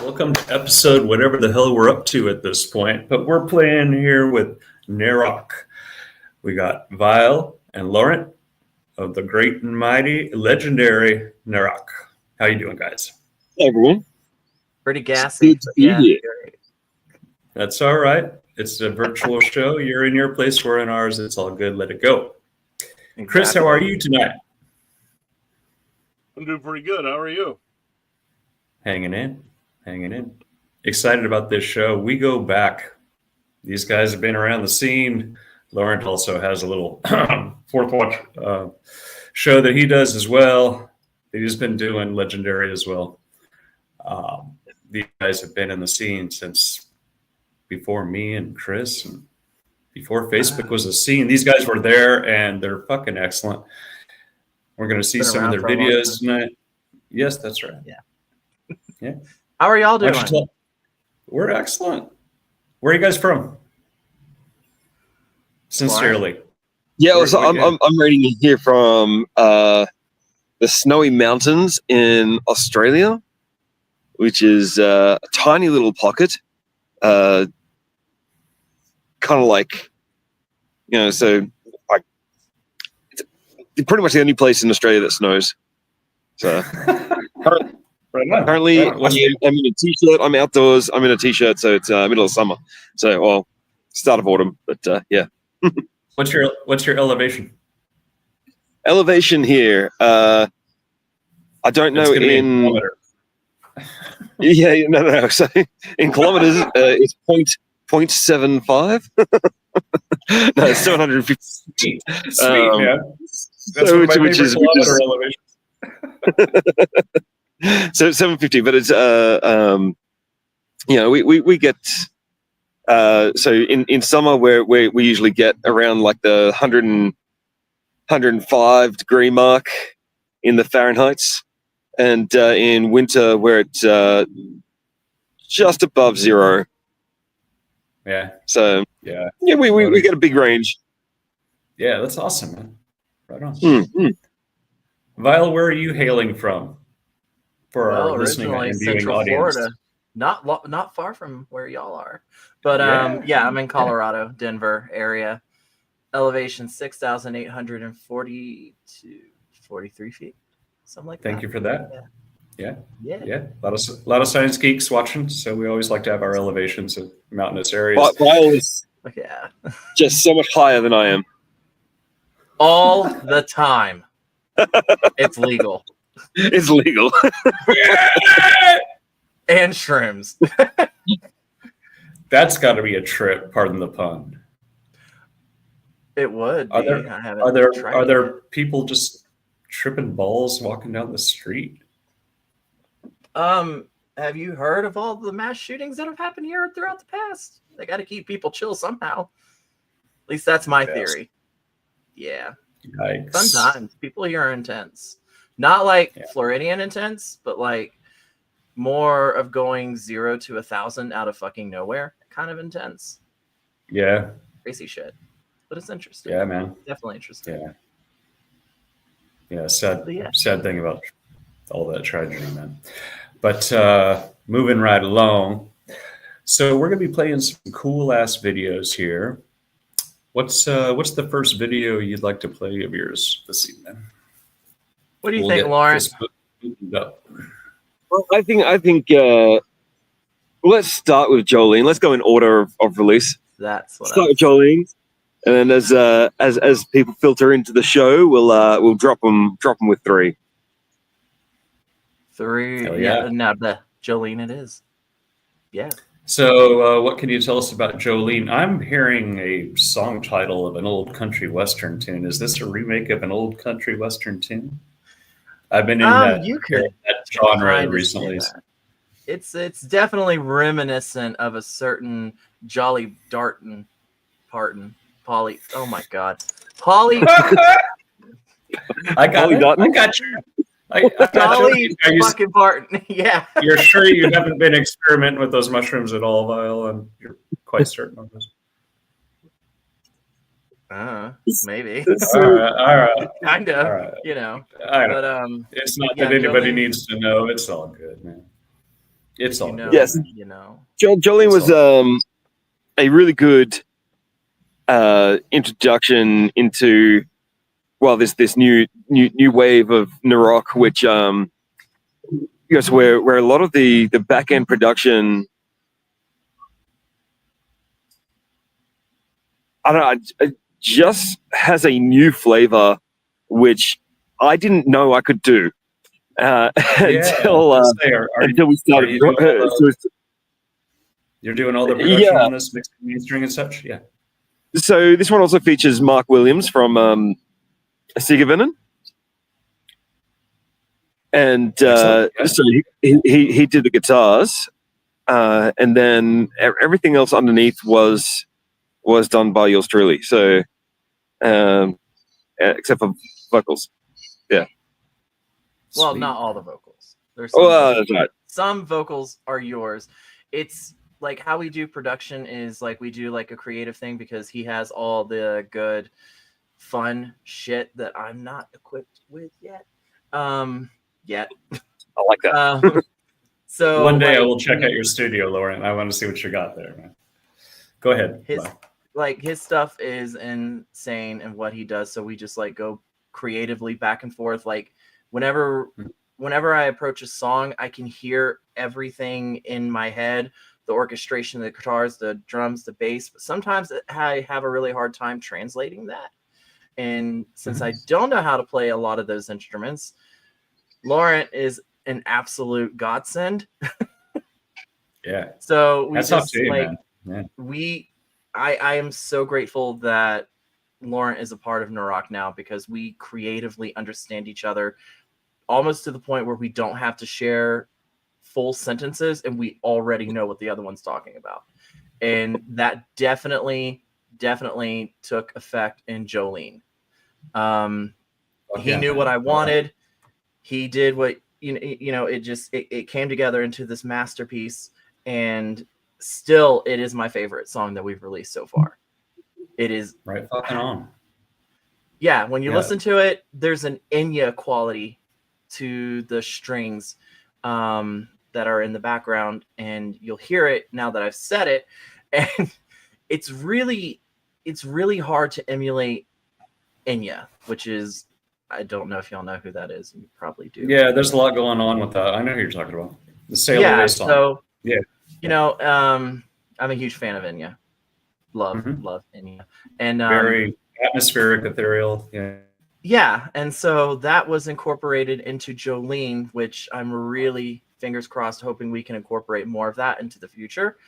Welcome to episode whatever the hell we're up to at this point. But we're playing here with Naerok. We got Vile and Laurent of the great and mighty, legendary Naerok. How you doing, guys? Hey, everyone. Pretty gassy. That's all right. It's a virtual show. You're in your place, we're in ours. It's all good. Let it go. And Chris, how are you tonight? I'm doing pretty good. How are you? Hanging in. Excited about this show. We go back. These guys have been around the scene. Laurent also has a little Fourth Watch show that he does as well. He's been doing Legendary as well. These guys have been in the scene since before me and Chris, and before Facebook was a scene. These guys were there, and they're fucking excellent. We're going to see some of their videos tonight. Yes, that's right. Yeah. How are y'all doing? We're excellent. Where are you guys from? Sincerely. Yeah, so I'm reading here from the Snowy Mountains in Australia, which is a tiny little pocket, kind of like, so like it's pretty much the only place in Australia that snows. So. Currently, I'm in a t-shirt. I'm outdoors. I'm in a t-shirt, so it's middle of summer. So, well, start of autumn. But yeah. What's your elevation? Elevation here. I don't know in. Yeah, no. So in kilometers, it's 0.75. No, it's 750. Sweet, man. That's which is elevation. So 750, but it's we get so in summer where we usually get around like the 105 degree mark in the Fahrenheits, and in winter where it's just above zero. Yeah. So yeah, we get a big range. Yeah, that's awesome, man. Right on. Vile, where are you hailing from? For our listening and viewing Central audience. Florida, not far from where y'all are, but I'm in Colorado, Denver area. Elevation 6,840 to 43 feet, something like that. Thank you for that. Yeah. A lot of science geeks watching, so we always like to have our elevations of mountainous areas. Vile is just so much higher than I am. All the time. It's legal. It's legal. And shrooms. That's got to be a trip, pardon the pun. It would. Are there people just tripping balls walking down the street? Have you heard of all the mass shootings that have happened here throughout the past? They got to keep people chill somehow. At least that's my theory. Yeah. Yikes. Sometimes people here are intense. Not like Floridian intense, but like more of going 0 to 1,000 out of fucking nowhere kind of intense. Yeah. Crazy shit. But it's interesting. Yeah, man. Definitely interesting. Yeah. Sad thing about all that tragedy, man. But moving right along. So we're going to be playing some cool ass videos here. What's the first video you'd like to play of yours this evening? What do you think, Laurent? Well, I think let's start with Jolene. Let's go in order of release. That's what start with Jolene, and then as people filter into the show, we'll drop them with three. Jolene it is. Yeah. So what can you tell us about Jolene? I'm hearing a song title of an old country western tune. Is this a remake of an old country western tune? I've been in that genre recently. It's definitely reminiscent of a certain Jolly Darton Polly. Oh my God, Polly. I got you. Jolly fucking Barton. Yeah. You're sure you haven't been experimenting with those mushrooms at all, Vile? And you're quite certain of this. Maybe. All right. Kind of, all right. you know. I know. But it's not that anybody needs to know. It's all good, man. It's If all you know, good. Yes. you know. Jolene It's was a really good introduction into this new wave of Naerok, which where a lot of the back end production, I don't know, it just has a new flavor which I didn't know I could do Yeah, until let's say, until we are started. you doing all the, So, you're doing all the production yeah. on this, mixing, mastering, and such? Yeah. So this one also features Mark Williams from Sigurvinen. And Excellent. Yeah. so he did the guitars, and then everything else underneath was done by yours truly. So, except for vocals, yeah. Well, Sweet. not all the vocals. There's That's right. some vocals are yours. It's like how we do production is like we do like a creative thing because he has all the good, fun shit that I'm not equipped with yet. I like that. So One day I like, will check out your studio, Lauren. I want to see what you got there, man. Go ahead. his stuff is insane and what he does. So we just like go creatively back and forth. Like whenever I approach a song, I can hear everything in my head, the orchestration, the guitars, the drums, the bass. But sometimes I have a really hard time translating that. And since I don't know how to play a lot of those instruments, Laurent is an absolute godsend. Yeah. So we That's just up to you, like, man. Yeah. I am so grateful that Laurent is a part of Naerok now because we creatively understand each other almost to the point where we don't have to share full sentences and we already know what the other one's talking about. And that definitely took effect in Jolene. He knew what I wanted. He did what it came together into this masterpiece, and still it is my favorite song that we've released so far. It is right fucking on. Yeah, when you listen to it, there's an Enya quality to the strings that are in the background, and you'll hear it now that I've said it, and it's really hard to emulate Enya, which is, I don't know if y'all know who that is. You probably do. Yeah, there's a lot going on with that. I know who you're talking about. The Sail Away song. So yeah, I'm a huge fan of Enya. Love Enya, and very atmospheric, ethereal. Yeah. Yeah, and so that was incorporated into Jolene, which I'm really, fingers crossed, hoping we can incorporate more of that into the future.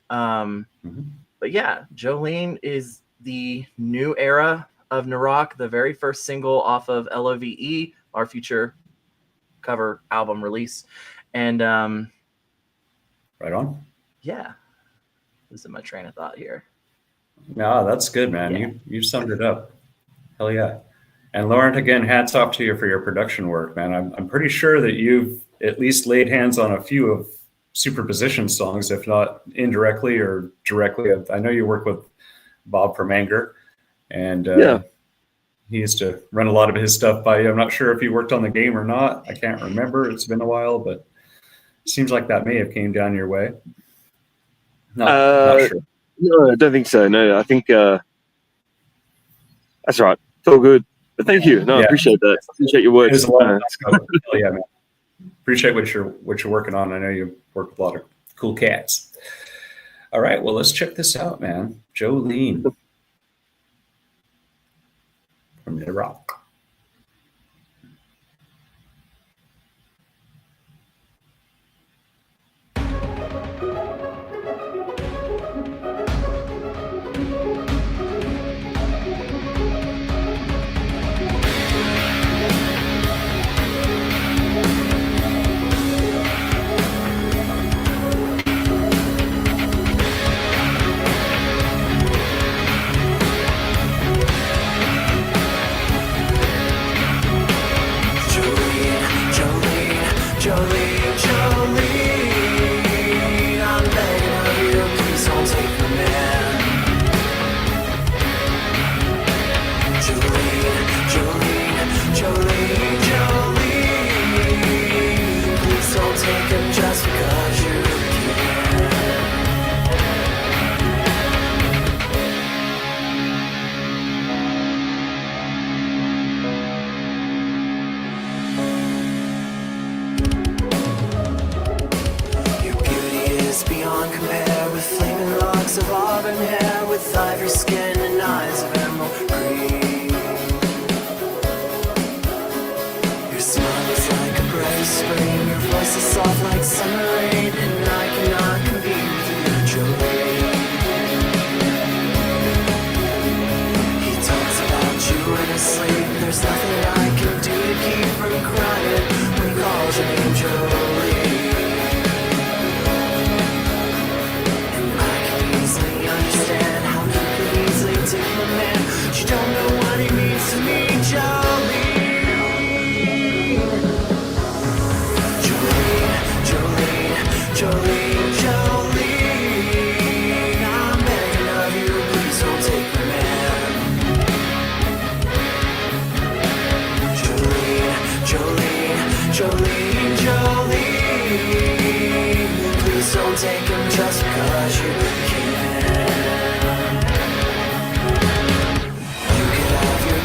But yeah, Jolene is the new era of Naerok, the very first single off of LOVE, our future cover album release. And right on. Yeah, this is my train of thought here. No, that's good, man. Yeah. You summed it up. Hell yeah. And Laurent, again, hats off to you for your production work, man. I'm pretty sure that you've at least laid hands on a few of Superposition songs, if not indirectly or directly. I know you work with Bob from Anger, and he used to run a lot of his stuff by you. I'm not sure if he worked on the game or not. I can't remember. It's been a while, but it seems like that may have came down your way. Not sure. No, I don't think so. No, I think that's right. It's all good. But thank you. No, I appreciate that. I appreciate your words. Hell yeah, man. Appreciate what you're working on. I know you work with a lot of cool cats. All right, well, let's check this out, man. Jolene from Naerok. auburn hair with ivory skin and eyes of emerald green. Your smile is like a breath of spring, your voice is soft like summer rain, and I cannot compete with you, Jolene. He talks about you in his sleep, there's nothing I can do to keep from crying when he calls your name, Jolene. Understand how you could easily take my man, but you don't know what he means to me, Jolene. Jolene, Jolene, Jolene, Jolene. I'm begging of you, please don't take my man. Jolene, Jolene, Jolene, Jolene. Please don't take him just because you can.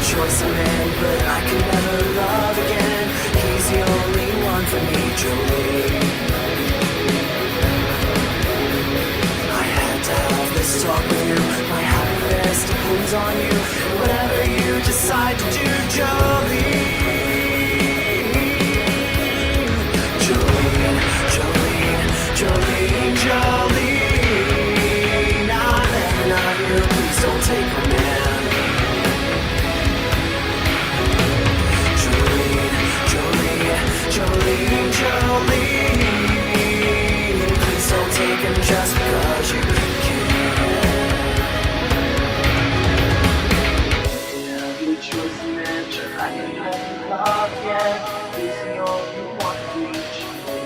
Choice of man, but I can never love again. He's the only one for me, Jolene. I had to have this talk with you. My happiness depends on you. Whatever you decide to do, Jolene. Jolene, Jolene, Jolene, Jolene. I'm begging of you, please don't take my man. Jolene, Jolene, please don't take him just because you can. Yeah, your choice and answer, I can have you love again. He's the only one to reach me.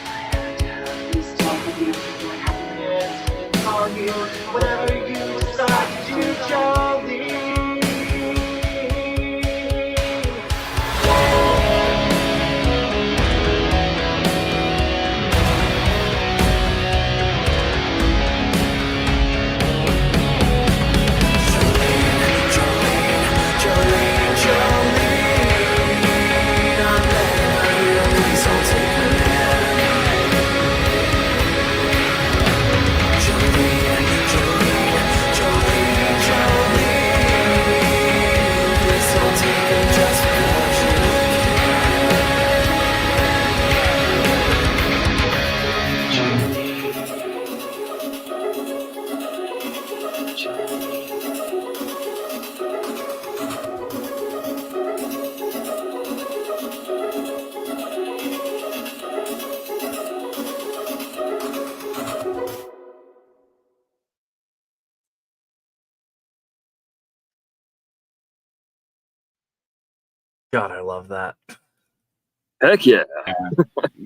I had to have this talk with you. My happiness depends on you. Whatever you decide to do, Jolene. God, I love that. Heck yeah.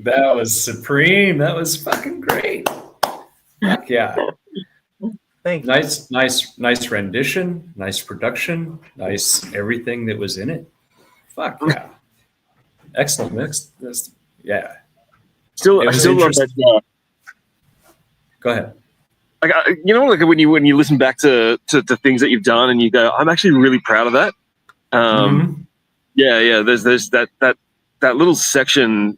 That was supreme. That was fucking great. Heck yeah. Thank you. Nice rendition, nice production, nice everything that was in it. Fuck yeah. Excellent mix. Yeah. Still love that guy. Go ahead. Like, you know, like when you listen back to things that you've done and you go, I'm actually really proud of that. Yeah. There's that little section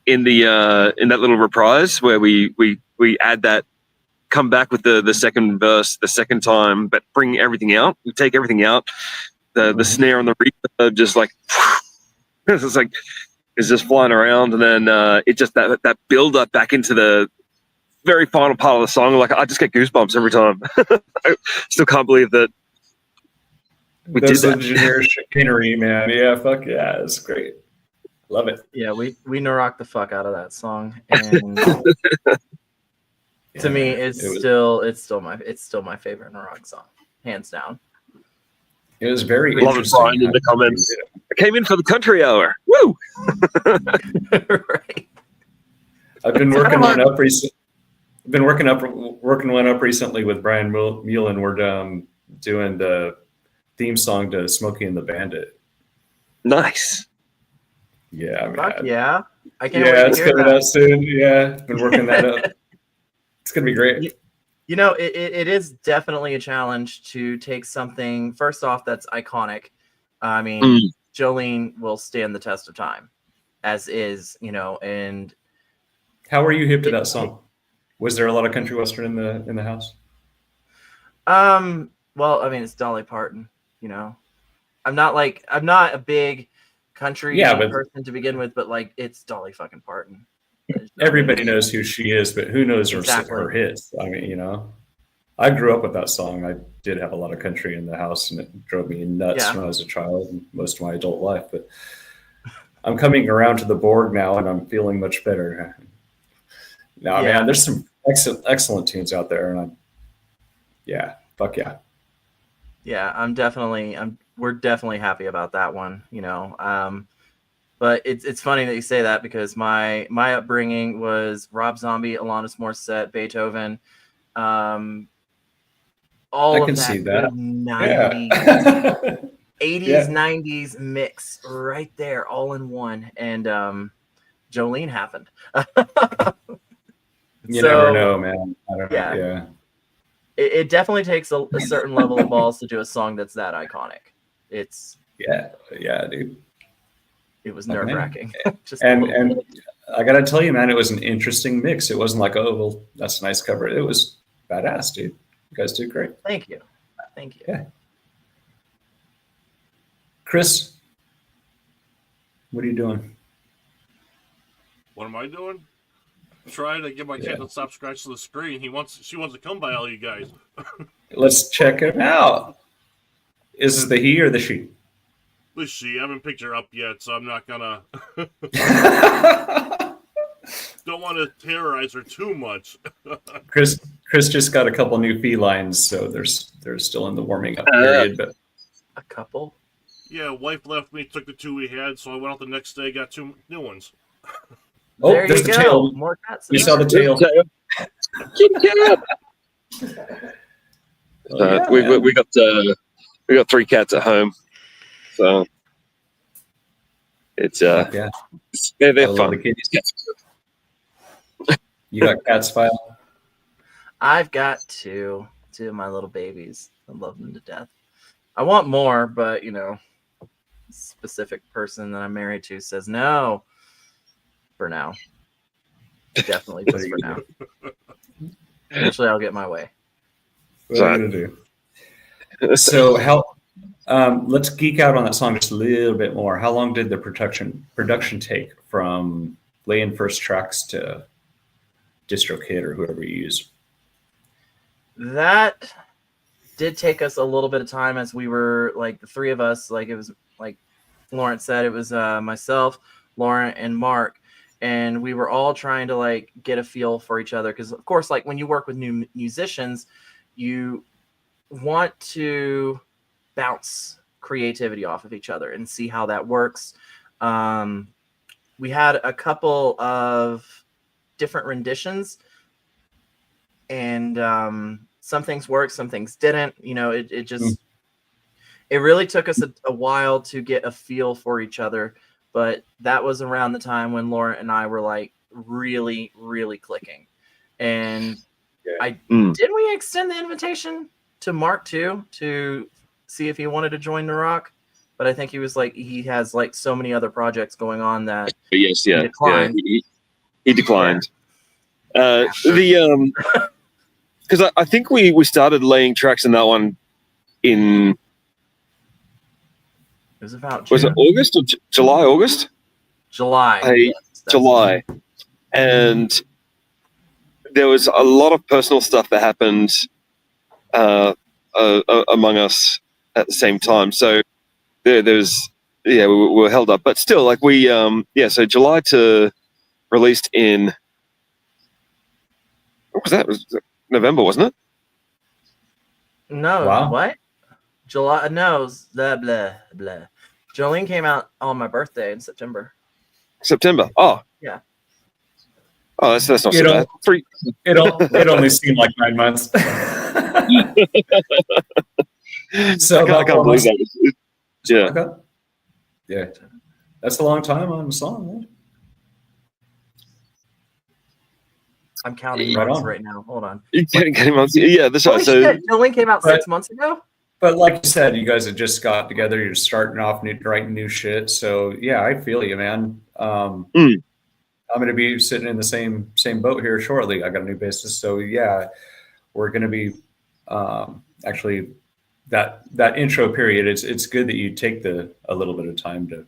in that little reprise where we add that, come back with the second verse the second time, but bring everything out. We take everything out. The snare on the reverb just like it's like it's just flying around, and then it just that build up back into the very final part of the song. Like I just get goosebumps every time. I still can't believe that we That's did that. engineer chicanery, man. Yeah, fuck yeah, it's great. Love it. Yeah, we Naerok the fuck out of that song, and to me, it's still my favorite Naerok song, hands down. It was very Love it, interesting. Brian, in the comments. I came in for the country hour. Woo! Right. I've been working one up recently. Been working one up recently with Brian Mullen. We're doing the theme song to Smokey and the Bandit. Nice. Yeah, man. Fuck yeah! I can't Yeah, wait to it's hear coming that. out soon. Yeah, been working that up. It's gonna be great. You know, it is definitely a challenge to take something first off that's iconic. I mean, Jolene will stand the test of time, as is, you know, and How were you hip to that song? Was there a lot of country western in the house? Well, I mean, it's Dolly Parton. You know, I'm not a big country person to begin with, but like it's Dolly fucking Parton. Everybody knows who she is, but who knows Exactly. her hits? I mean, you know, I grew up with that song. I did have a lot of country in the house, and it drove me nuts when I was a child and most of my adult life. But I'm coming around to the Borg now, and I'm feeling much better. Now, man, there's some excellent tunes out there, and fuck yeah. Yeah, we're definitely happy about that one, you know. But it's funny that you say that because my upbringing was Rob Zombie, Alanis Morissette, Beethoven, all I of can that see that. 90s, 80s, 90s mix right there, all in one. And Jolene happened. You never know, man. I don't know. Yeah. It definitely takes a certain level of balls to do a song that's that iconic. It's dude. It was nerve-wracking. and I gotta tell you, man, it was an interesting mix. It wasn't like, oh, well, that's a nice cover. It was badass, dude. You guys did great. Thank you. Yeah. Chris, what are you doing? What am I doing? Trying to get my cat to stop scratching the screen. She wants to come by all you guys. Let's check it out. Is this the he or the she? The she. I haven't picked her up yet, so I'm not gonna. Don't want to terrorize her too much. Chris just got a couple new felines, so they're still in the warming up period. But a couple. Yeah, wife left me, took the 2 we had, so I went out the next day, got 2 new ones. Oh, there's the tail. More cats. You saw the tail. We got 3 cats at home, so it's they're fun. The you got cats, File? I've got two of my little babies. I love them to death. I want more, but you know, specific person that I'm married to says no. For now, definitely just for now. Eventually, I'll get my way. What are you gonna do? So how? Let's geek out on that song just a little bit more. How long did the production take from laying first tracks to DistroKid or whoever you use? That did take us a little bit of time, as we were like the 3 of us. Like it was like Lawrence said, it was myself, Lauren, and Mark. And we were all trying to like get a feel for each other. Because of course, like when you work with new musicians, you want to bounce creativity off of each other and see how that works. We had a couple of different renditions, and some things worked, some things didn't. You know, it just it really took us a while to get a feel for each other. But that was around the time when Laura and I were like really, really clicking. And didn't we extend the invitation to Mark too to see if he wanted to join Naerok? But I think he was like, he has like so many other projects going on that he declined. He declined. Because I think we started laying tracks in that one in. It was about June. Was it August or July? August? July. Yes, July. And there was a lot of personal stuff that happened among us at the same time. So there's we were held up. But still, like so July to released in, what was that? It was November, wasn't it? No. Wow. What? July? No. Blah, blah, blah. Jolene came out on my birthday in September. September. Oh. Yeah. Oh, that's not so bad. It only seemed like 9 months. So I can't believe that. Yeah. Okay. Yeah. That's a long time on a song, man. I'm counting months right now. Hold on. Yeah, that's right. So Jolene came out 6 months ago? But like you said, you guys had just got together. You're starting off writing new shit. So yeah, I feel you, man. I'm gonna be sitting in the same boat here shortly. I got a new bassist, so yeah, we're gonna be actually that intro period. It's good that you take a little bit of time to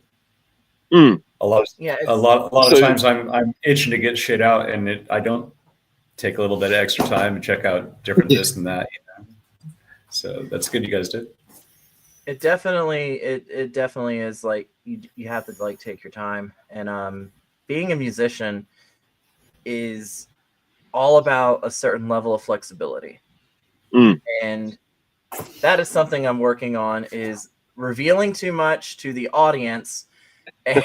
a lot of Yeah, a it's lot a lot of So times I'm itching to get shit out, and I don't take a little bit of extra time to check out different this and that. So that's good you guys did. it definitely is like you have to like take your time, and being a musician is all about a certain level of flexibility. And that is something I'm working on, is revealing too much to the audience and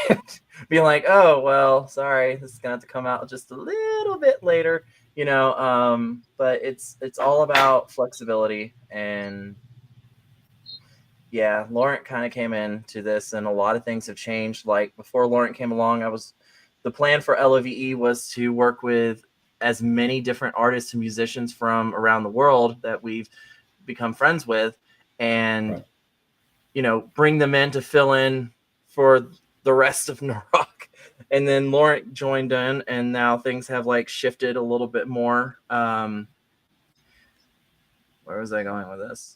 being like, oh well, sorry, this is gonna have to come out just a little bit later, but it's all about flexibility. And yeah, Laurent kind of came into this, and a lot of things have changed. Like before Laurent came along, the plan for LOVE was to work with as many different artists and musicians from around the world that we've become friends with, and bring them in to fill in for the rest of Naerok. And then Laurent joined in, and now things have like shifted a little bit more. Where was I going with this?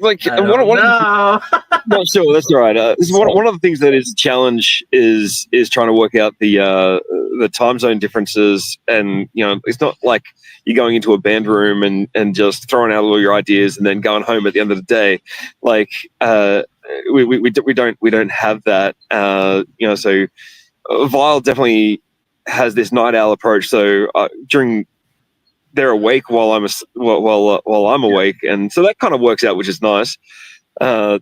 like I don't know. No, sure, that's all right. One of the things that is a challenge is trying to work out the time zone differences, and it's not like you're going into a band room and just throwing out all your ideas and then going home at the end of the day. Like we don't have that. So Vile definitely has this night owl approach. So during they're awake while I'm awake, and so that kind of works out, which is nice. I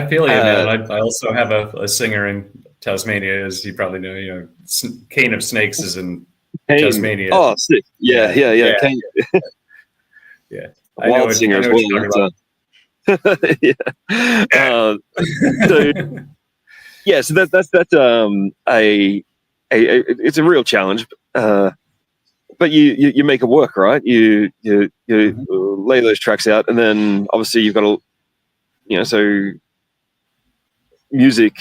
feel you, man. I also have a singer in Tasmania, as you probably know. Cane of Snakes is in Tasmania. Oh, sick. Yeah. Cane. Yeah. Wild singer as well. So that's it's a real challenge. But you make it work, right? You lay those tracks out, and then obviously you've got to, so music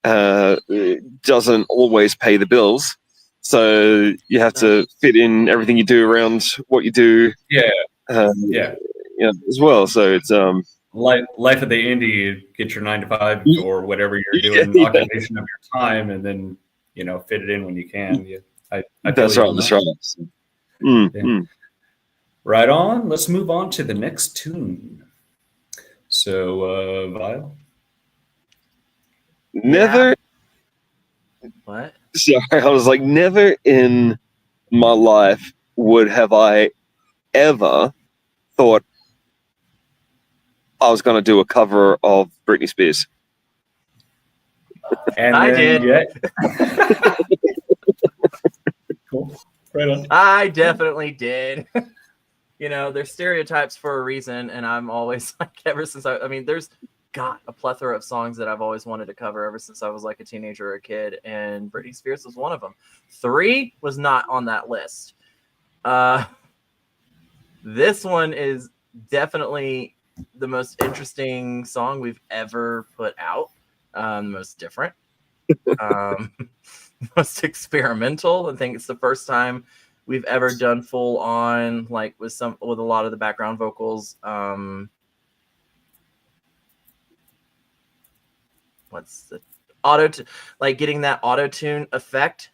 doesn't always pay the bills, so you have to fit in everything you do around what you do. As well. So it's life of the indie. You get your 9 to 5 or whatever you're doing, occupation of your time, and then fit it in when you can. I that's right. That's right. Right on. Let's move on to the next tune. So, Vile. Never. What? Sorry, I was like, never in my life have I ever thought I was going to do a cover of Britney Spears. And I did. Yeah. Cool. Right on. I definitely did. There's stereotypes for a reason, and I'm always like, ever since there's a plethora of songs that I've always wanted to cover ever since I was like a teenager or a kid, and Britney Spears was one of them. 3 was not on that list. This one is definitely the most interesting song we've ever put out. The most different, most experimental. I think it's the first time we've ever done full on, like with a lot of the background vocals. What's the getting that auto tune effect,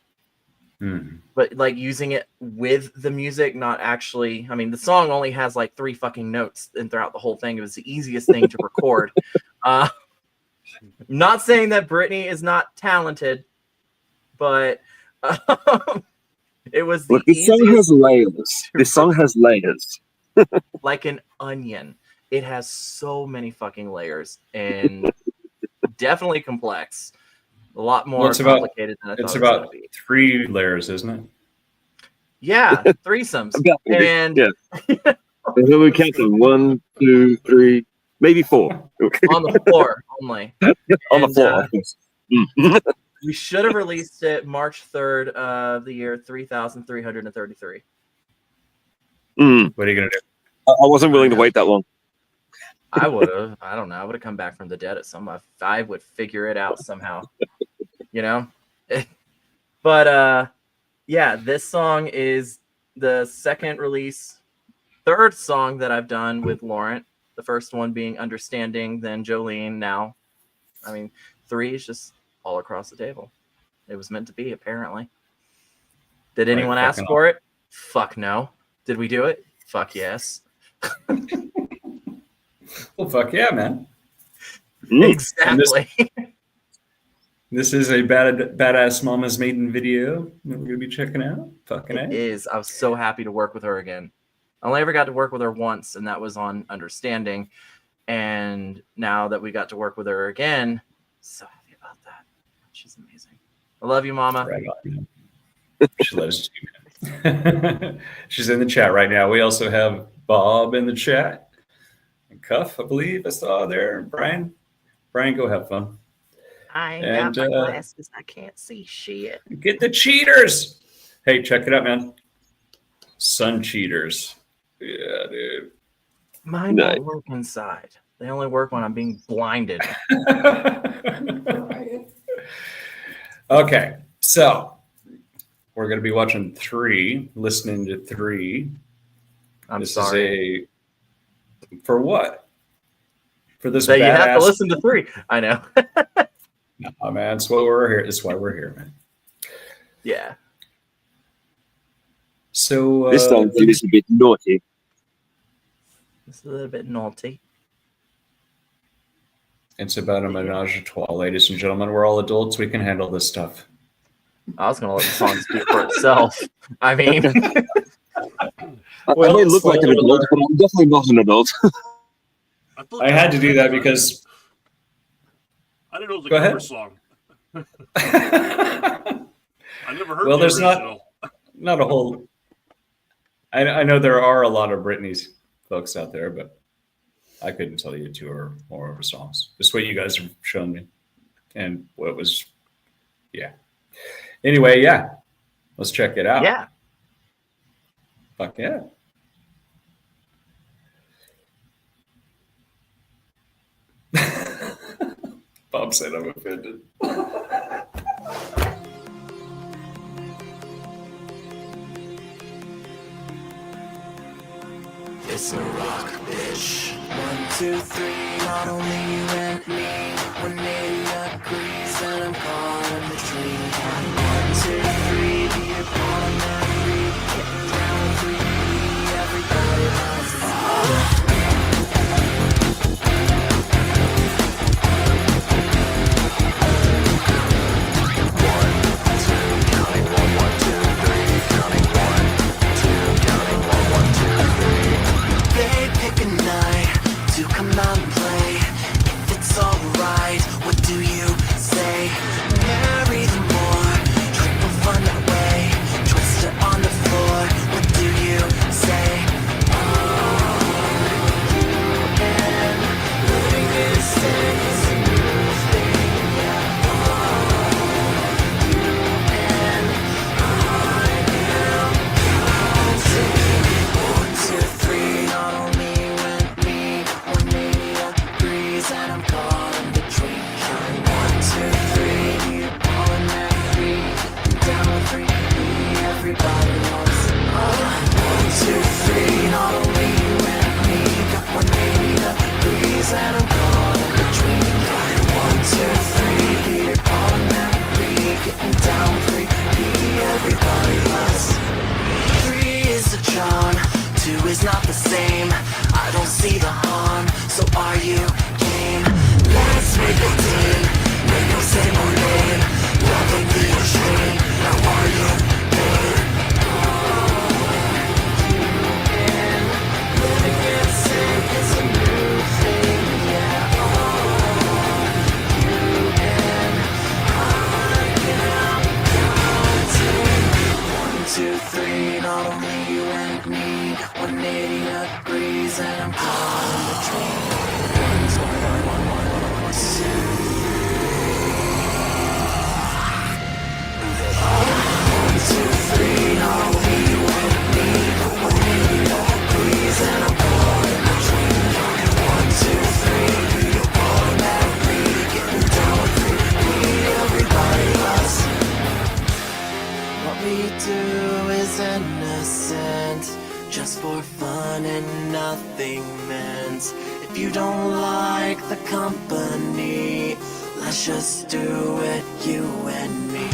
but like using it with the music, not actually. The song only has like 3 fucking notes, and throughout the whole thing, it was the easiest thing to record. Not saying that Britney is not talented, but it was the This song has layers. This song has layers. Like an onion. It has so many fucking layers, and definitely complex. A lot more complicated than I thought it was going to be. It's about 3 layers, isn't it? Yeah, threesomes. And then we count them 1, 2, 3, maybe 4. On the floor only. On the floor. We should have released it March 3rd of the year 3333. What are you gonna do? I wasn't willing to wait that long. I would have. I don't know. I would have come back from the dead at some. I would figure it out somehow. You know. But yeah, this song is the third song that I've done with Laurent. The first one being Understanding, then Jolene. Now, I mean, 3 is just all across the table. It was meant to be, apparently. Did anyone ask for it? Fuck no. Did we do it? Fuck yes. Well, fuck yeah, man. Exactly. This is a badass Mama's Maiden video that we're going to be checking out. Fucking It A. is. I was so happy to work with her again. I only ever got to work with her once, and that was on Understanding. And now that we got to work with her again, so happy about that. She's amazing. I love you, Mama. Right on. She loves you, man. She's in the chat right now. We also have Bob in the chat. And Cuff, I believe I saw there. Brian, go have fun. I ain't got my glasses. I can't see shit. Get the cheaters. Hey, check it out, man. Sun cheaters. Yeah, dude. Mine don't work inside. They only work when I'm being blinded. Okay, so we're going to be watching 3, listening to 3. I'm sorry. For what? For this So you have to badass- listen to 3. I know. No, man, it's why we're here. It's why we're here, man. Yeah. So this time it's a bit naughty. It's a little bit naughty. It's about a menage a trois, ladies and gentlemen. We're all adults. We can handle this stuff. I was going to let the song speak for itself. I mean, I may look like an adult, but I'm definitely not an adult. I had to do that because I didn't know it was a Go cover ahead. song. I never heard Well, the there's original. not a whole. I know there are a lot of Britney's folks out there, but I couldn't tell you 2 or more of her songs. Just what you guys have shown me, and what was, yeah. Anyway, yeah, let's check it out. yeah. Fuck yeah. Bob said I'm offended. It's a rock, bitch. 1, 2, 3, not only you and me. 180 degrees and I'm caught in the tree. 1, 2, 3, be a part of my freak. Get down free, everybody loves Babe, pick a night to come out and play. If it's alright, what do was innocent, just for fun and nothing meant. If you don't like the company, let's just do it, you and me.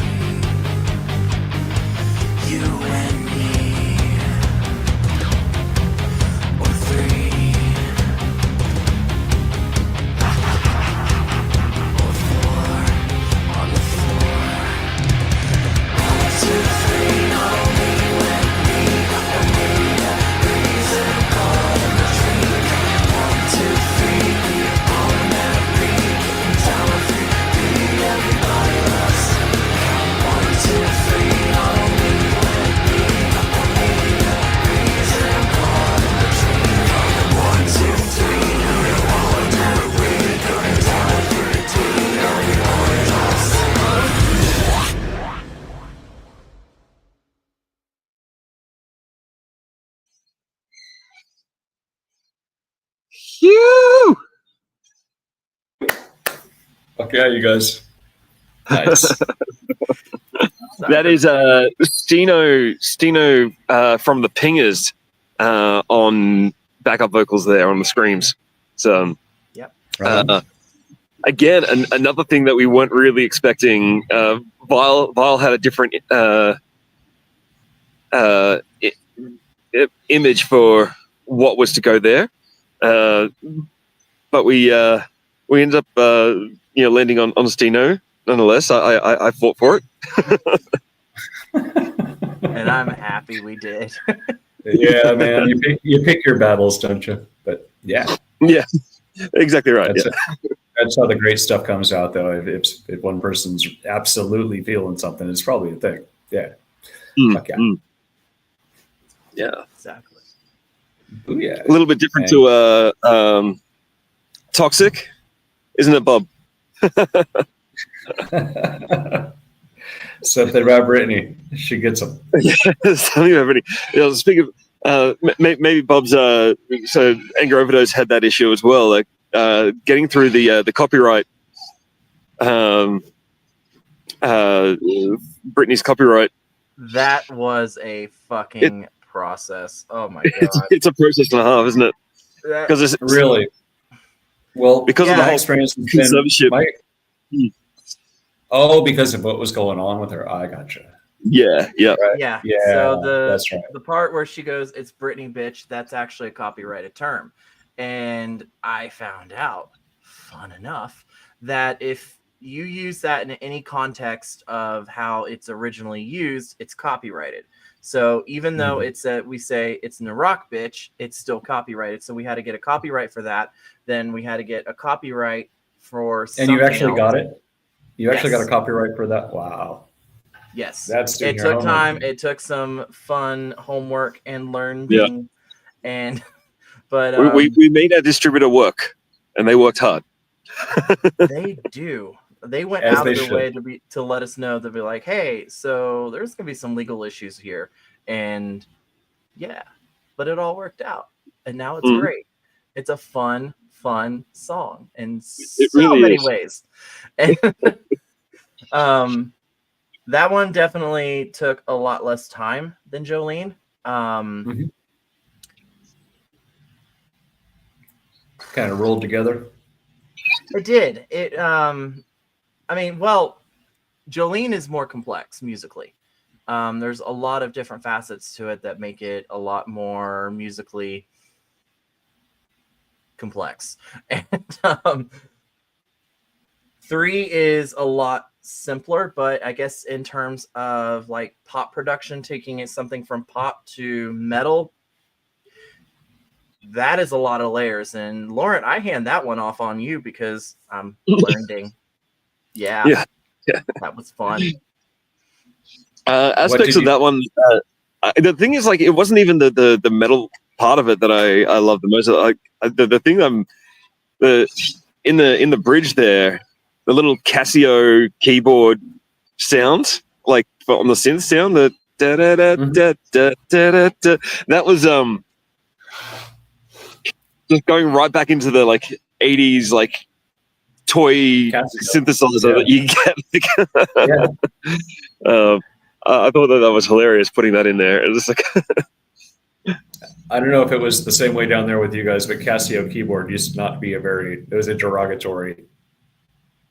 You and me. Or three. Or four. On the floor. 1, 2, 3, not only you and me. I need a reason, call in the tree. 1, 2, 3, we all meant to be. Down on 3, be everybody else. 1, 2, 3, not only you and me. I need a reason, call in the tree. 1, 2, 3, we all meant to be. Down on 3, be everybody else. Phew! Okay, you guys. Nice. That is Stino from the Pingers on backup vocals there on the screams. So again, another thing that we weren't really expecting. Vile had a different image for what was to go there, but we ended up landing on Stino. Nonetheless, I fought for it. And I'm happy we did. Yeah, man. You pick your battles, don't you? But yeah. Yeah, exactly right. That's how the great stuff comes out, though. If one person's absolutely feeling something, it's probably a thing. Yeah. Fuck yeah. Yeah. Exactly. Booyah. A little bit different to Toxic, isn't it, Bob? Something about Brittany. She gets them. Yeah, something about Brittany. Speak of maybe Bob's so Anger Overdose had that issue as well, like getting through the copyright, Brittany's copyright. That was a fucking process. Oh my god. It's a process and a half, isn't it? Because it's Really? Well, because of the whole experience. conservatorship. Because of what was going on with her. I gotcha. Yeah. Right? Yeah. Yeah. So that's right. the part where she goes, "It's Britney, bitch," that's actually a copyrighted term. And I found out, fun enough, that if you use that in any context of how it's originally used, it's copyrighted. So even though we say it's Naerok, bitch, it's still copyrighted. So we had to get a copyright for that. Then we had to get a copyright for something And you actually else. got it? You actually Yes. got a copyright for that? Wow. Yes. That's It took time. It took some fun homework and learning. And but we made our distributor work, and they worked hard. they do. They went As out they of their should. way to let us know, to be like, hey, so there's gonna be some legal issues here. And yeah, but it all worked out. And now it's great. It's a fun song in so really many is. ways. And that one definitely took a lot less time than Jolene. Kind of rolled together. It did. It Jolene is more complex musically. There's a lot of different facets to it that make it a lot more musically complex. And 3 is a lot simpler, but I guess in terms of like pop production, taking it something from pop to metal, that is a lot of layers. And Lauren, I hand that one off on you because I'm learning. Yeah, that was fun. Aspects of that one. The thing is, like, it wasn't even the metal part of it that I love the most. Like the thing in the bridge there, the little Casio keyboard sound, like on the synth sound, the da da da da da da da. That was just going right back into the like 80s like toy Casio. synthesizer that you get. I thought that was hilarious putting that in there. It was like, I don't know if it was the same way down there with you guys, but Casio keyboard used to not be it was a derogatory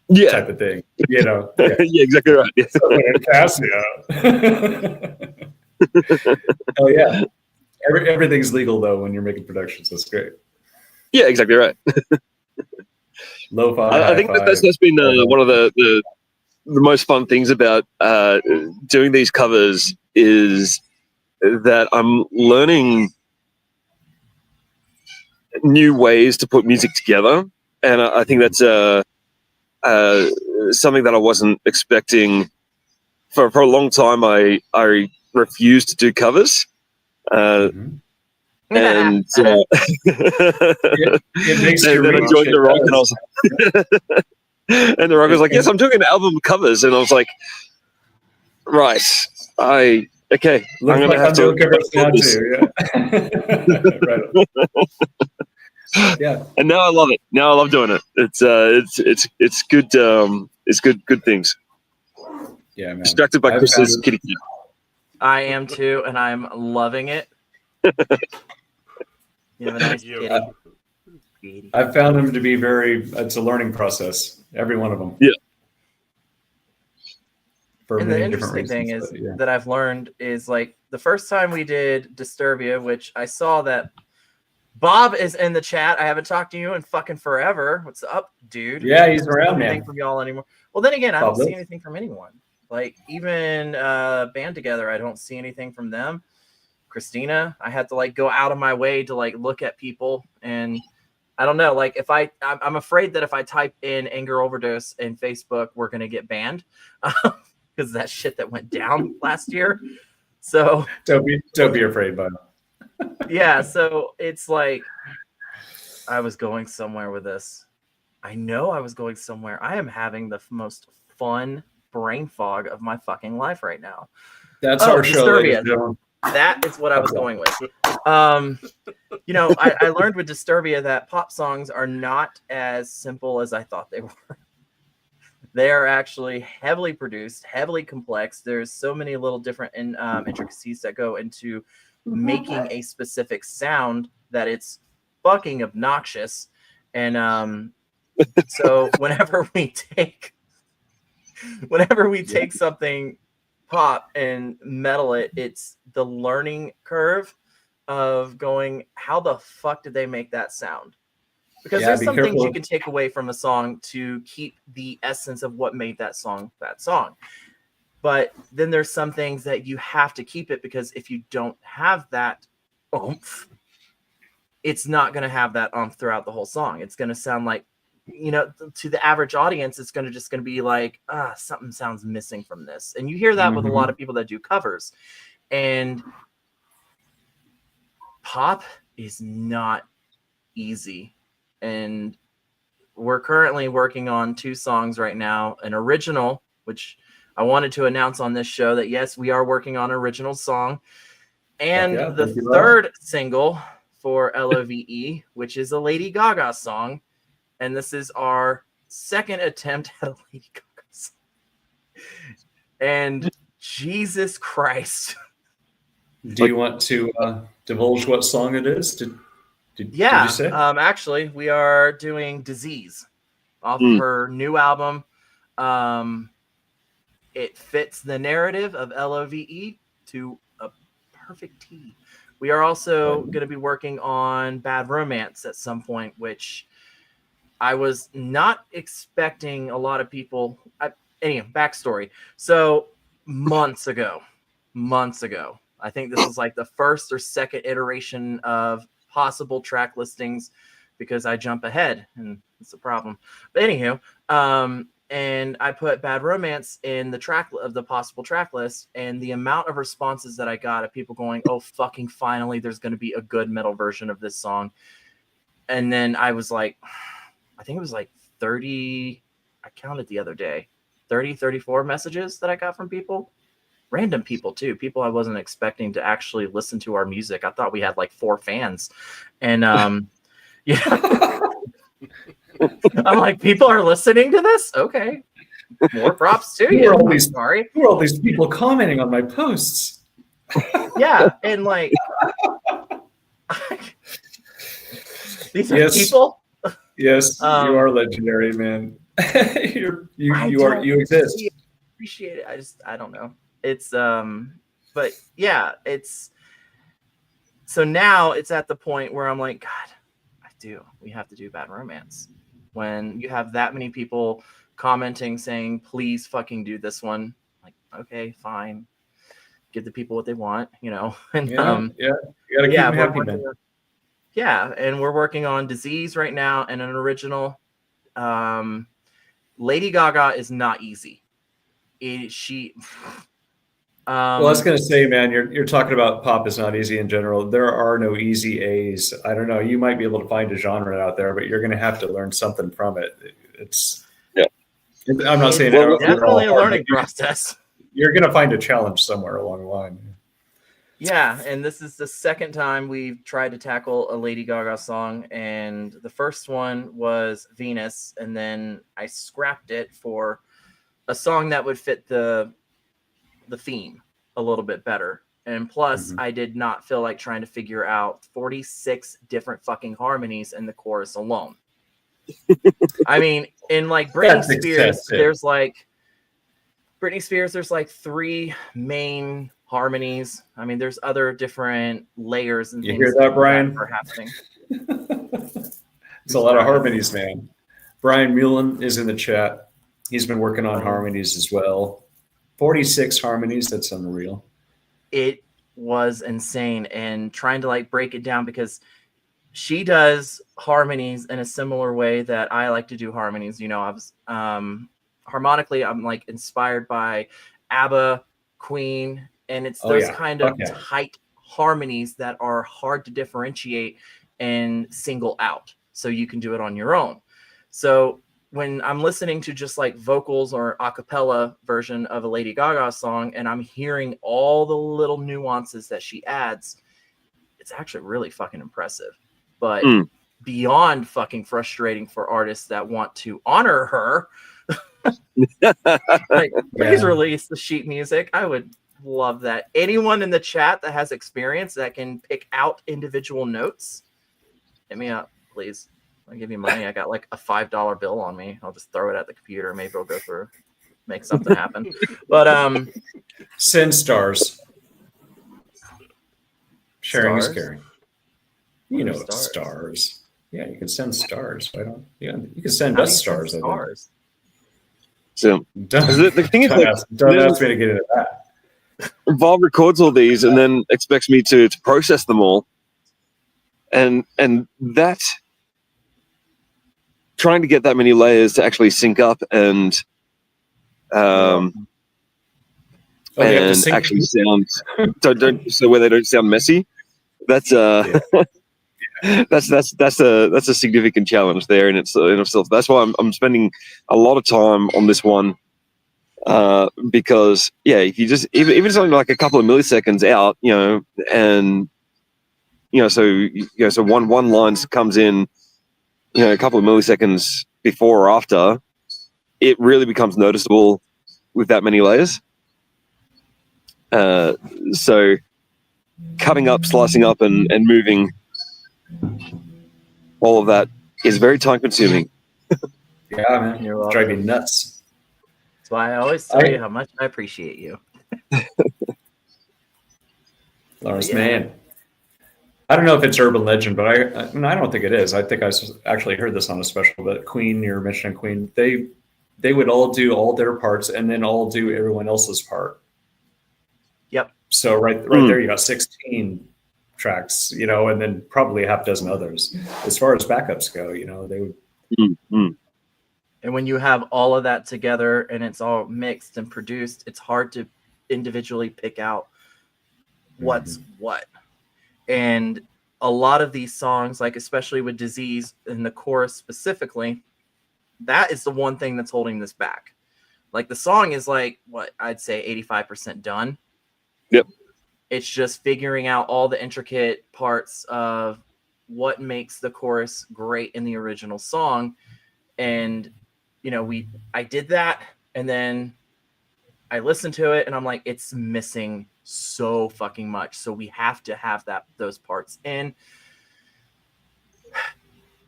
yeah, type of thing, you know? Yeah. yeah, exactly right. Yeah. Casio. Oh yeah. Everything's legal though when you're making productions. That's great. Yeah, exactly right. Lo-fi, I think hi-fi. that's been one of the most fun things about doing these covers is that I'm learning new ways to put music together, and I think that's something that I wasn't expecting. For a long time, I refused to do covers, Mhm. and It makes and you then I reach. joined It the Rock, and I does. was and the Rock was like, "Yes, I'm doing an album of covers," and I was like, "Right, okay, Looks I'm gonna like have I'm to." doing covers now too. Yeah. Right on. Yeah. And now I love it. Now I love doing it. It's good. It's good things. Yeah, man. Distracted by I've Chris's found, kitty cat. I am too, and I'm loving it. You have a nice you. kitty. I've found them to be it's a learning process. Every one of them. Yeah. For And the many different interesting reasons. thing is but yeah. that I've learned is like the first time we did Disturbia, which I saw that Bob is in the chat. I haven't talked to you in fucking forever. What's up, dude? Yeah, he's I don't see around, anything man. from y'all anymore. Well, then again, I don't Bob see lives. anything from anyone. Like even Band Together, I don't see anything from them. Christina, I had to like go out of my way to like look at people, and I don't know. Like if I'm afraid that if I type in anger overdose in Facebook, we're gonna get banned because that shit that went down last year. So Don't be afraid, bud. yeah, so it's like I was going somewhere with this. I know I was going somewhere. I am having the most fun brain fog of my fucking life right now. That's our show, ladies Disturbia. and gentlemen. That is what I was going with. You know, I learned with Disturbia that pop songs are not as simple as I thought they were. They are actually heavily produced, heavily complex. There's so many little different intricacies that go into making a specific sound that it's fucking obnoxious. And so whenever we take something pop and metal it's the learning curve of going, how the fuck did they make that sound? Because there's some things you can take away from a song to keep the essence of what made that song. But then there's some things that you have to keep it, because if you don't have that oomph, it's not going to have that oomph throughout the whole song. It's going to sound like, you know, to the average audience, it's going to be like, something sounds missing from this. And you hear that with a lot of people that do covers. And pop is not easy. And we're currently working on 2 songs right now, an original, which I wanted to announce on this show that yes, we are working on an original song, and the third single for LOVE, which is a Lady Gaga song. And this is our second attempt at a Lady Gaga song. And Jesus Christ. Do you want to divulge what song it is? Did you say? Actually, we are doing Disease off of her new album. It fits the narrative of LOVE to a perfect T. We are also going to be working on Bad Romance at some point, which I was not expecting a lot of people. Anyway, backstory. So months ago, I think this was like the first or second iteration of possible track listings, because I jump ahead and it's a problem. But anywho, and I put Bad Romance in the possible track list, and the amount of responses that I got of people going, "Oh, fucking finally, there's going to be a good metal version of this song." And then I was like, I think it was like 30, I counted the other day, 34 messages that I got from people. Random people too, people I wasn't expecting to actually listen to our music. I thought we had like 4 fans, and yeah, I'm like, people are listening to this. Okay, more props to Who you. are all I'm these- sorry. Who are all these people commenting on my posts? Yeah, and like these are Yes. people. Yes, you Um, are legendary, man. I You exist. really appreciate it. I don't know. It's but yeah, it's so now it's at the point where I'm like, God, we have to do Bad Romance. When you have that many people commenting saying, please fucking do this one, like, okay, fine. Give the people what they want, you know. And Yeah, you gotta keep them we're happy, working man. on- yeah, and we're working on Disease right now and an original. Lady Gaga is not easy. Well, I was gonna say, man, you're talking about pop is not easy in general. There are no easy A's. I don't know. You might be able to find a genre out there, but you're gonna have to learn something from it. It's Yeah. I'm not saying Well, they're all definitely a hard, learning but process. you're gonna find a challenge somewhere along the line. Yeah, and this is the second time we've tried to tackle a Lady Gaga song, and the first one was Venus, and then I scrapped it for a song that would fit the theme a little bit better. And plus, I did not feel like trying to figure out 46 different fucking harmonies in the chorus alone. I mean, in like Britney That's Spears, excessive. there's like 3 main harmonies. I mean, there's other different layers and You things hear that, Brian? are happening. It's a lot of harmonies, man. Brian Mullen is in the chat. He's been working on Oh. harmonies as well. 46 harmonies. That's unreal. It was insane, and trying to like break it down because she does harmonies in a similar way that I like to do harmonies. You know, I was harmonically, I'm like inspired by ABBA, Queen, and it's Oh, those yeah. kind of Fuck yeah. tight harmonies that are hard to differentiate and single out, so you can do it on your own. So when I'm listening to just like vocals or a cappella version of a Lady Gaga song, and I'm hearing all the little nuances that she adds, it's actually really fucking impressive. But beyond fucking frustrating for artists that want to honor her, like, please release the sheet music. I would love that. Anyone in the chat that has experience that can pick out individual notes, hit me up, please. I'll give you money. I got like a $5 bill on me. I'll just throw it at the computer. Maybe it'll go through, make something happen. But Send stars. Sharing is Stars? caring. You know, Stars? stars. Yeah, you can send stars. Why don't you can send how do us you send stars? I think. stars? So Don't, the thing is, don't like, ask, don't ask me to get into that. Valve records all these and then expects me to process them all, and that trying to get that many layers to actually sync up and Oh, they have to and sync. actually sound don't so where they don't sound messy. That's that's a significant challenge there in itself. That's why I'm spending a lot of time on this one, because if you just even something like a couple of milliseconds out, and so one line comes in, a couple of milliseconds before or after, it really becomes noticeable with that many layers. So cutting up, slicing up, and moving, all of that is very time consuming. Yeah, man. You're It's driving welcome. me nuts. That's why I always tell you how much I appreciate you. Lawrence, Yeah. man. I don't know if it's urban legend, but I don't think it is. I think I actually heard this on a special, but Queen, you're mentioning Queen, they would all do all their parts and then all do everyone else's part. Yep. So right there, you got 16 tracks, and then probably a half dozen others. As far as backups go, they would. And when you have all of that together and it's all mixed and produced, it's hard to individually pick out what's what. And a lot of these songs, like especially with Disease in the chorus specifically, that is the one thing that's holding this back. Like the song is like, what I'd say 85% done. Yep. It's just figuring out all the intricate parts of what makes the chorus great in the original song. And I did that, And then I listened to it and I'm like, it's missing so fucking much. So we have to have those parts in.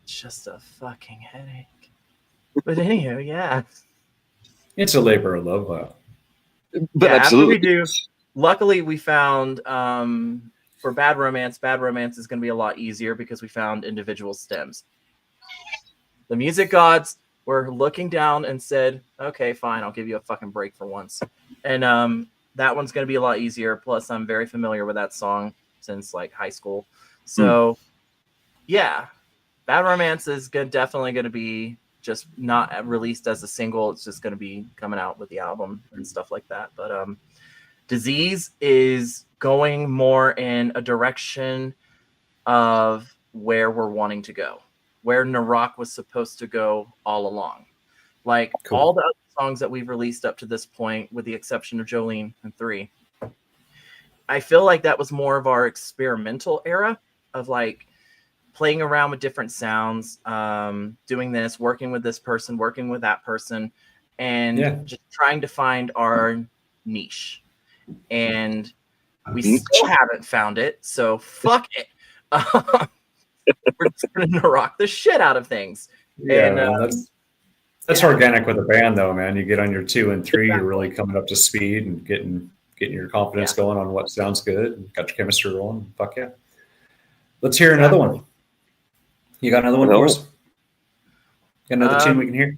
It's just a fucking headache. But anyhow, yeah. It's a labor of love. But yeah, absolutely. After we do, luckily we found for Bad Romance is going to be a lot easier because we found individual stems. The music gods were looking down and said, okay, fine, I'll give you a fucking break for once. And that one's going to be a lot easier. Plus, I'm very familiar with that song since like high school. So, yeah, Bad Romance is definitely going to be just not released as a single. It's just going to be coming out with the album and stuff like that. But Disease is going more in a direction of where we're wanting to go, where Naerok was supposed to go all along. Like all the other songs that we've released up to this point, with the exception of Jolene and 3, I feel like that was more of our experimental era of like playing around with different sounds, doing this, working with this person, working with that person, and just trying to find our niche. And we still haven't found it, so fuck it. We're just gonna rock the shit out of things. Yeah, and that's organic with a band, though, man. You get on your 2 and 3, you're really coming up to speed and getting your confidence going on what sounds good. And got your chemistry rolling. Fuck yeah! Let's hear another one. You got another one for us? Got another tune we can hear?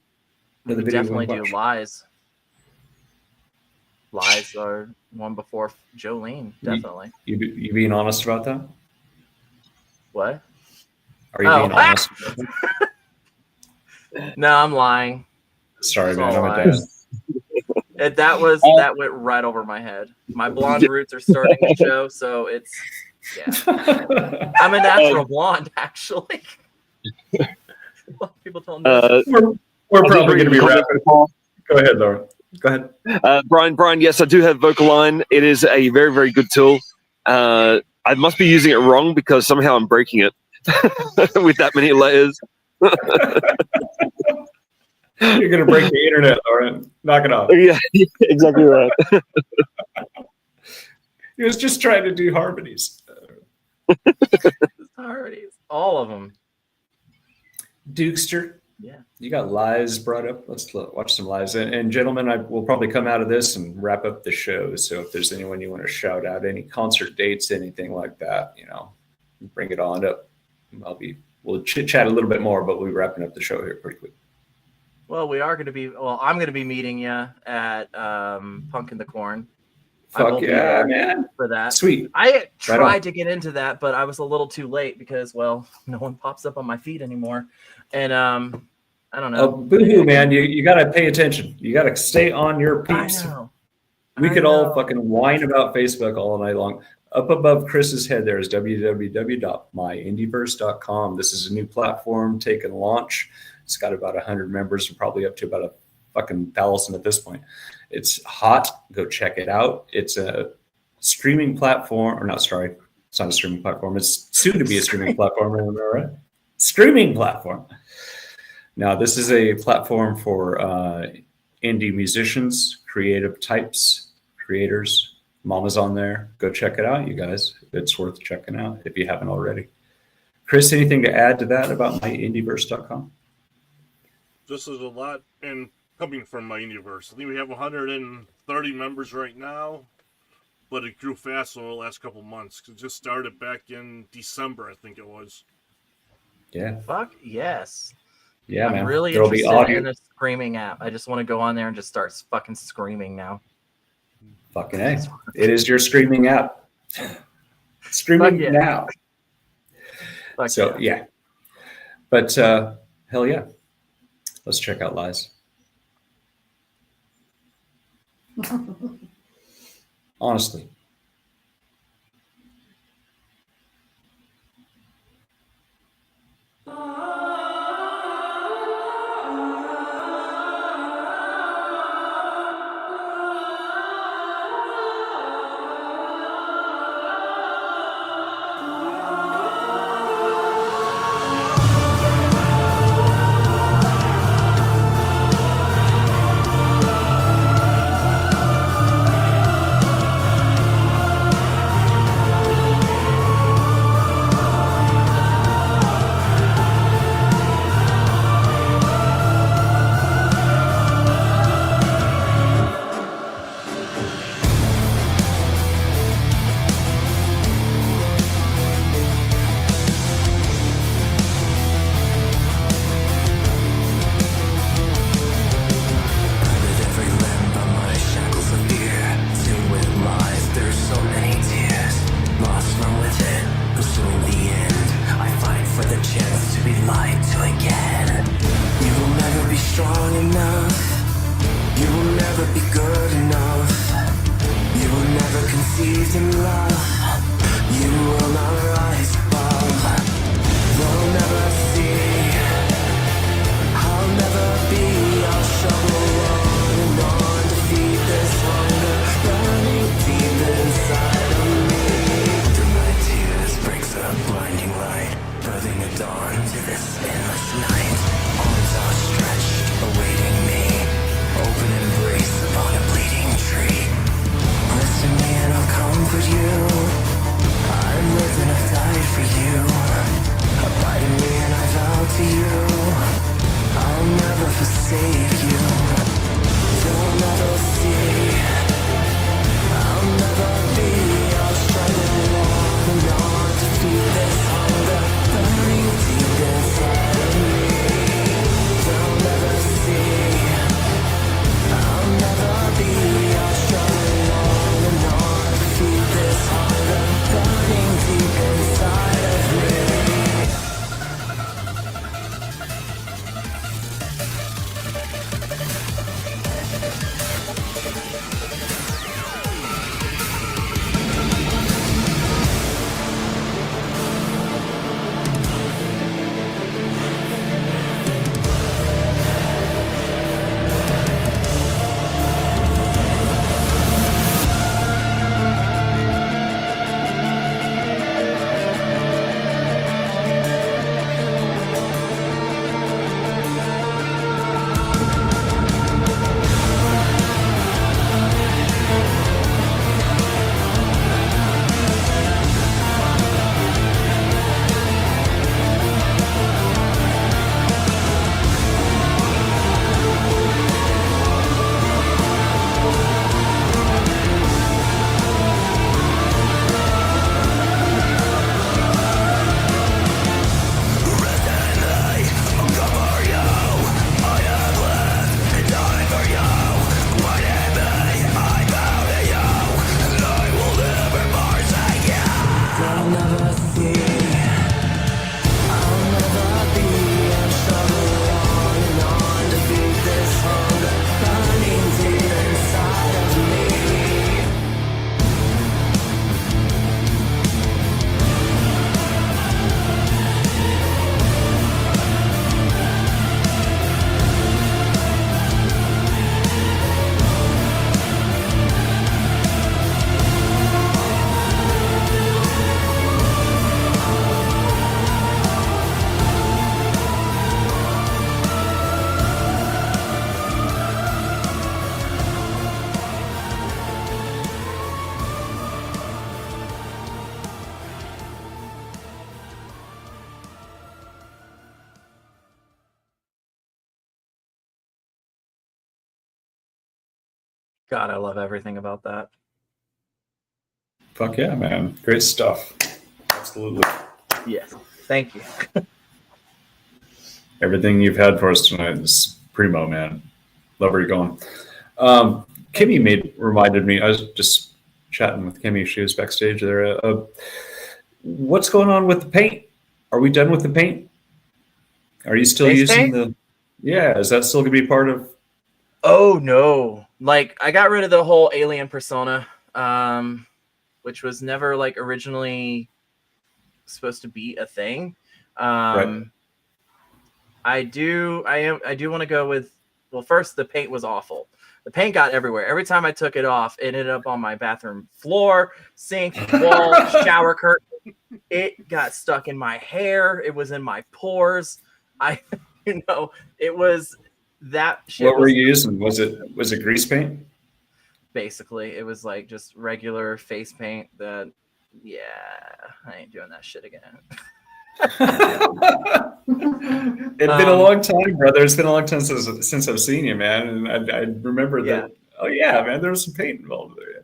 We definitely do Lies. Lies are one before Jolene, definitely. You being honest about that? What? Are you being honest? No, I'm lying. Sorry, man. I'm a dad. That went right over my head. My blonde roots are starting to show, so it's I'm a natural blonde, actually. People tell me we're probably going to be wrapping. Go ahead, Laura. Go ahead. Brian, yes, I do have Vocaline. It is a very, very good tool. I must be using it wrong because somehow I'm breaking it with that many layers. You're going to break the internet, Laura. Knock it off. Yeah, exactly right. He was just trying to do harmonies. Harmonies. All of them. Dukester. Yeah. You got Lies brought up. Let's watch some Lies. And gentlemen, I will probably come out of this and wrap up the show. So if there's anyone you want to shout out, any concert dates, anything like that, bring it on up. We'll chit chat a little bit more, but we'll be wrapping up the show here pretty quick. Well, I'm going to be meeting you at Punk in the Corn. Fuck yeah, man. For that. Sweet. I tried to get into that, but I was a little too late because, well, no one pops up on my feed anymore. And I don't know. Boo-hoo, man. You got to pay attention. You got to stay on your peeps. We could all fucking whine about Facebook all night long. Up above Chris's head there is www.myindieverse.com. This is a new platform taking launch. It's got about 100 members and probably up to about a fucking 1,000 at this point. It's hot. Go check it out. It's a streaming platform, or not, sorry. It's not a streaming platform. It's soon to be a streaming platform. Remember, right? Streaming platform. Now, this is a platform for indie musicians, creative types, creators. Mama's on there. Go check it out, you guys. It's worth checking out if you haven't already. Chris, anything to add to that about myindieverse.com? This is a lot, and coming from my Indieverse, I think we have 130 members right now, but it grew fast over the last couple months. It just started back in December, I think it was. Yeah. Fuck yes. Yeah, man. I'm really There'll be interested audio. in a screaming app. I just want to go on there and just start fucking screaming now. Fucking A. It is your streaming app. Streaming now. Fuck So, yeah. But hell yeah. Let's check out Lies. Honestly. believed in love, you will not rise above. They'll never see, I'll never be. I'll struggle on and on to feed this hunger burning deep inside of me. Through my tears breaks a blinding light, birthing a dawn to this endless night. Arms outstretched, awaiting me, open embrace upon a bleeding tree. Listen me and I'll comfort you. I've lived and I've died for you. Abide in me and I vow to you, I'll never forsake you. You'll never see, I'll never be. I'll struggle on and on to feel this hunger burning deep inside of me. You'll never see, I'll never be. I'll struggle on and on to feel this hunger burning deep inside of me. I'll never see, I'll never be. I'll struggle on and on to feed this hunger burning deep inside of me. God, I love everything about that. Fuck yeah, man. Great stuff. Absolutely. Yes. Thank you. Everything you've had for us tonight is primo, man. Love where you're going. Kimmy reminded me, I was just chatting with Kimmy. She was backstage there. What's going on with the paint? Are we done with the paint? Are you still Face using paint? Yeah, is that still going to be part of? Oh no. Like I got rid of the whole alien persona, which was never like originally supposed to be a thing. Right. I do want to go with, well, first the paint was awful. The paint got everywhere. Every time I took it off, it ended up on my bathroom floor, sink, wall, shower curtain. It got stuck in my hair. It was in my pores. It was that shit. What were you using? Was it grease paint? Basically, it was like just regular face paint that, yeah, I ain't doing that shit again. It's been a long time, brother. It's been a long time since I've seen you, man. And I remember that. Oh yeah, man, there was some paint involved there.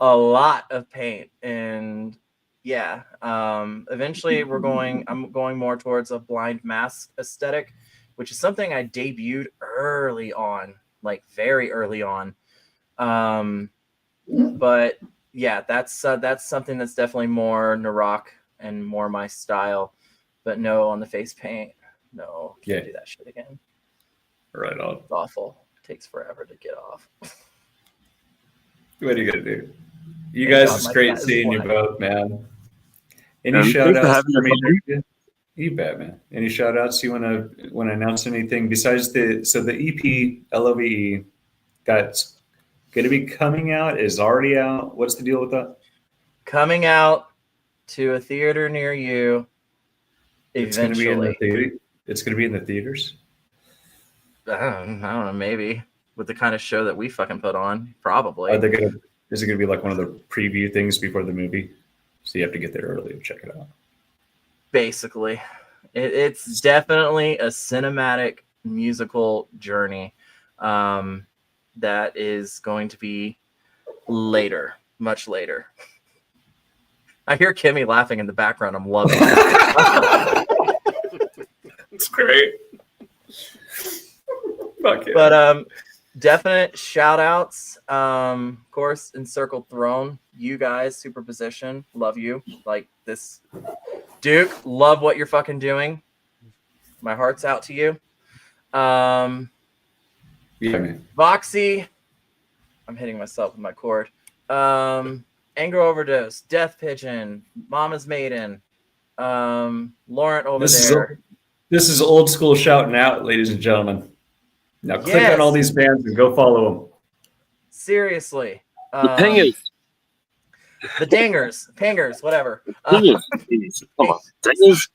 A lot of paint, and yeah. Eventually, I'm going more towards a blind mask aesthetic, which is something I debuted early on, like very early on. But yeah, that's something that's definitely more Naerok and more my style. But no, on the face paint, no, can't do that shit again. Right on. It's awful. It takes forever to get off. What are you gonna do? You Thank guys, God it's my great cat is seeing you blind. both, man. Any And shout thanks for outs having for us me? on. You bet, man. Any shout outs you want to announce anything besides the EP LOVE that's going to be coming out is already out. What's the deal with that? Coming out to a theater near you It's going to be in the eventually. theater. It's going to be in the theaters. I don't know, maybe with the kind of show that we fucking put on, probably. Are they going to? Is it going to be like one of the preview things before the movie? So you have to get there early to check it out. Basically, it's definitely a cinematic musical journey that is going to be later, much later. I hear Kimmy laughing in the background. I'm loving it. It's great. Fuck yeah. But definite shout outs. Of course, Encircled Throne, you guys, Superposition, love you. Like this, Duke, love what you're fucking doing. My heart's out to you. Yeah, man. Voxy, I'm hitting myself with my cord. Anger Overdose, Death Pigeon, Mama's Maiden, Laurent over there. This is old school shouting out, ladies and gentlemen. Now click Yes. on all these bands and go follow them. Seriously. The Pingers. The Pangers, whatever. Pingers. Come on. Dangers.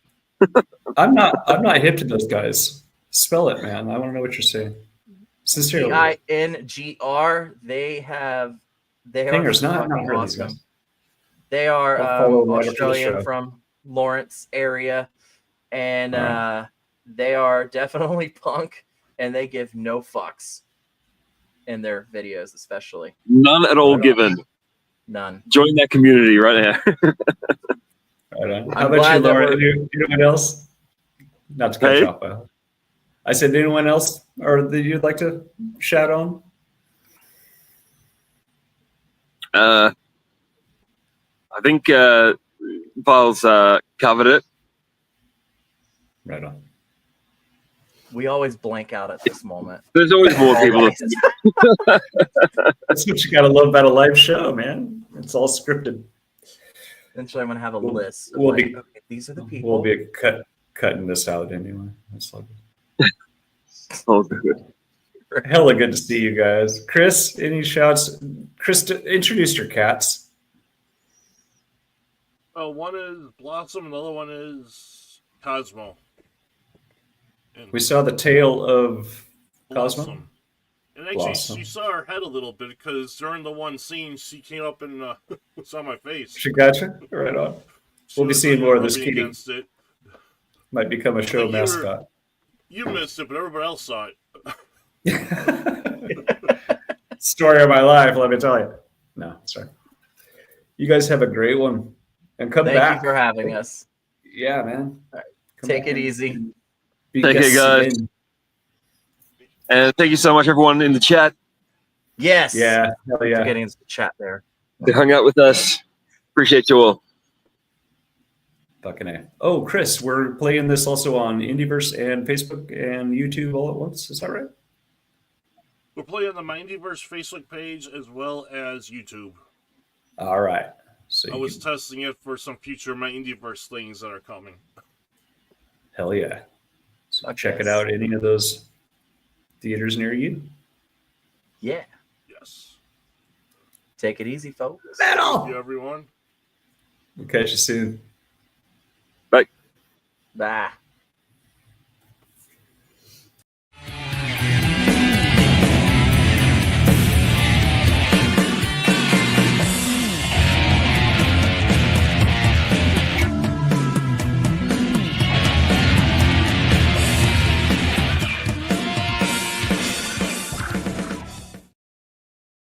I'm not hip to those guys. Spell it, man. I want to know what you're saying. Sincerely. Pingr. They are Fingers, not fucking heard these awesome. guys. They are I'll follow them right after the Australian show. from Lawrence area, and Right. they are definitely punk, and they give no fucks in their videos, especially None at all Right on. given. none. Join that community right now. Right on. How I'm about you, glad that Laura? we're- Anyone else? Not to cut Hey? you off, but I said anyone else or that you'd like to shout on? I think Piles covered it. Right on. We always blank out at this moment. There's always more people. Always. That's what you gotta love about a live show, man. It's all scripted. Eventually, I'm gonna have a We'll- list. Of we'll like, be- okay, these are the people. We'll be cutting this out anyway. That's all good. Oh, good. Hella good to see you guys. Chris, any shouts? Chris, introduce your cats. One is Blossom, and the other one is Cosmo. And We saw the tail of Cosmo. Blossom. And actually, Blossom. she saw her head a little bit because during the one scene, she came up and was on my face. She got you? Right on. She We'll be was, seeing more of this rubbing kitty. against it. Might become a show Like you were- mascot. You missed it, but everybody else saw it. Story of my life, let me tell you. No, sorry. You guys have a great one. And come Thank back. you for having us. Yeah, man. All right. Come Take back it and easy. be Take guests care, guys. again. And thank you so much, everyone in the chat Yes. Yeah, hell For yeah. getting into the chat there. that hung out with us. Appreciate you all. Fucking A. Oh, Chris, we're playing this also on Indieverse and Facebook and YouTube all at once. Is that right? We're playing on the Mindyverse Facebook page as well as YouTube. All right. So I you was can- testing it for some future Mindyverse things that are coming. hell yeah. So Fuck check it yes. out. Any of those theaters near you. Yeah. Yes. Take it easy, folks. Thank you, everyone. We'll catch you soon. Bye.